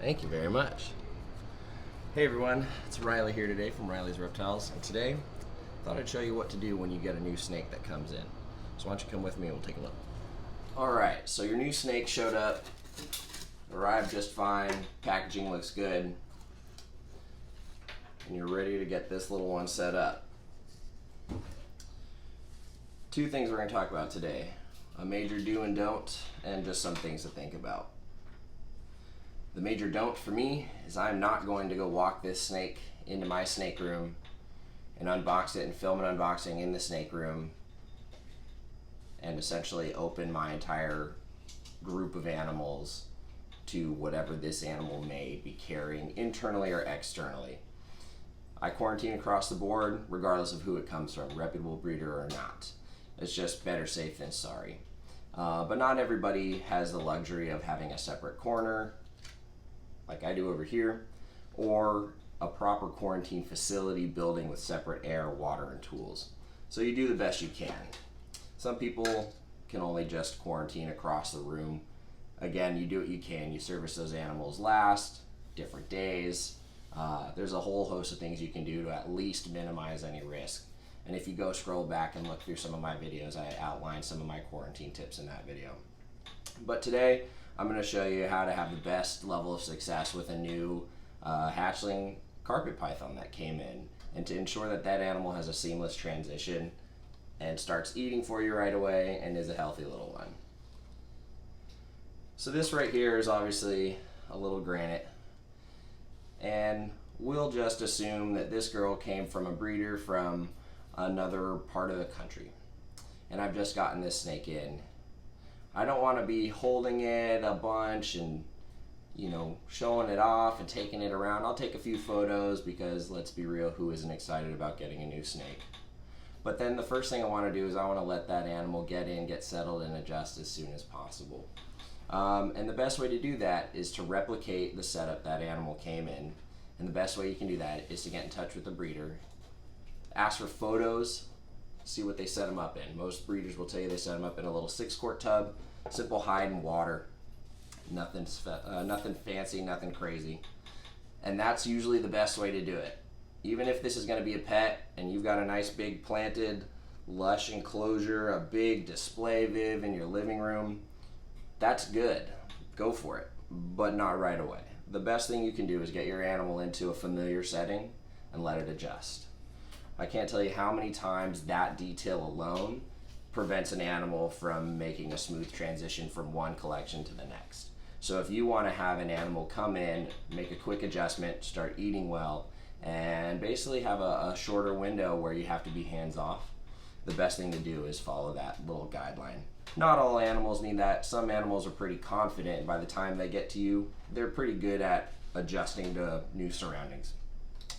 Thank you very much. Hey everyone, it's Riley here today from Riley's Reptiles, and today I thought I'd show you what to do when you get a new snake that comes in. So why don't you come with me and we'll take a look. Alright, so your new snake showed up, arrived just fine, packaging looks good, and you're ready to get this little one set up. Two things we're going to talk about today, a major do and don't, and just some things to think about. The major don't for me is I'm not going to go walk this snake into my snake room and unbox it and film an unboxing in the snake room and essentially open my entire group of animals to whatever this animal may be carrying internally or externally. I quarantine across the board regardless of who it comes from, reputable breeder or not. It's just better safe than sorry. But not everybody has the luxury of having a separate corner like I do over here, or a proper quarantine facility building with separate air, water, and tools. So you do the best you can. Some people can only just quarantine across the room. Again, you do what you can. You service those animals last, different days. There's a whole host of things you can do to at least minimize any risk. And if you go scroll back and look through some of my videos, I outline some of my quarantine tips in that video. But today, I'm going to show you how to have the best level of success with a new hatchling carpet python that came in, and to ensure that that animal has a seamless transition and starts eating for you right away and is a healthy little one. So this right here is obviously a little granite, and we'll just assume that this girl came from a breeder from another part of the country, and I've just gotten this snake in. I don't want to be holding it a bunch and, showing it off and taking it around. I'll take a few photos because, let's be real, who isn't excited about getting a new snake? But then the first thing I want to do is I want to let that animal get in, get settled, and adjust as soon as possible. And the best way to do that is to replicate the setup that animal came in. And the best way you can do that is to get in touch with the breeder, ask for photos, see what they set them up in. Most breeders will tell you they set them up in a little 6-quart tub, simple hide and water. Nothing fancy, nothing crazy. And that's usually the best way to do it. Even if this is going to be a pet and you've got a nice big planted lush enclosure, a big display viv in your living room, that's good. Go for it, but not right away. The best thing you can do is get your animal into a familiar setting and let it adjust. I can't tell you how many times that detail alone prevents an animal from making a smooth transition from one collection to the next. So if you want to have an animal come in, make a quick adjustment, start eating well, and basically have a shorter window where you have to be hands off, the best thing to do is follow that little guideline. Not all animals need that. Some animals are pretty confident, and by the time they get to you, they're pretty good at adjusting to new surroundings.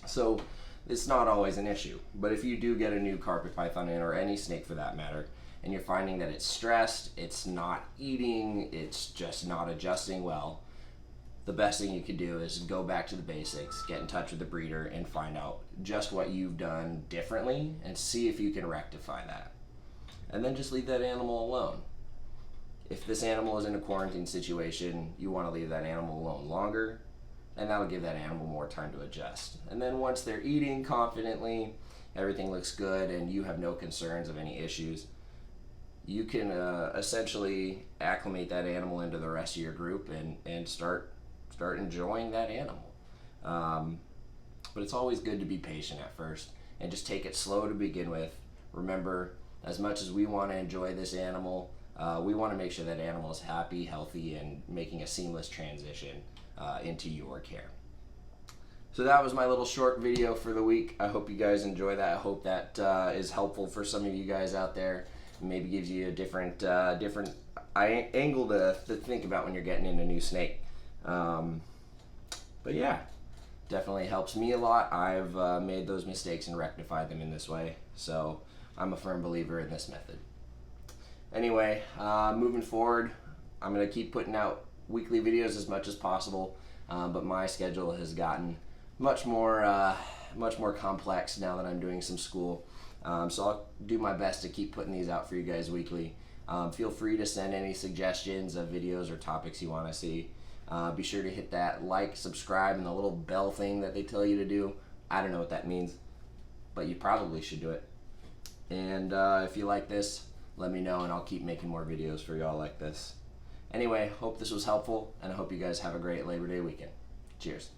So it's not always an issue. But if you do get a new carpet python in, or any snake for that matter, and you're finding that it's stressed, it's not eating, it's just not adjusting well, the best thing you could do is go back to the basics, get in touch with the breeder, and find out just what you've done differently and see if you can rectify that. And then just leave that animal alone. If this animal is in a quarantine situation, you want to leave that animal alone longer, and that'll give that animal more time to adjust. And then once they're eating confidently, everything looks good, and you have no concerns of any issues, you can essentially acclimate that animal into the rest of your group and start enjoying that animal. But it's always good to be patient at first and just take it slow to begin with. Remember, as much as we want to enjoy this animal, we want to make sure that animal is happy, healthy, and making a seamless transition into your care. So that was my little short video for the week. I hope you guys enjoy that. I hope that is helpful for some of you guys out there. Maybe gives you a different angle to think about when you're getting into a new snake. But yeah, definitely helps me a lot. I've made those mistakes and rectified them in this way, so I'm a firm believer in this method. Anyway, moving forward, I'm going to keep putting out weekly videos as much as possible, but my schedule has gotten much more complex now that I'm doing some school. So I'll do my best to keep putting these out for you guys weekly. Feel free to send any suggestions of videos or topics you want to see. Be sure to hit that like, subscribe, and the little bell thing that they tell you to do. I don't know what that means, but you probably should do it. And if you like this, let me know, and I'll keep making more videos for y'all like this. Anyway, hope this was helpful, and I hope you guys have a great Labor Day weekend. Cheers.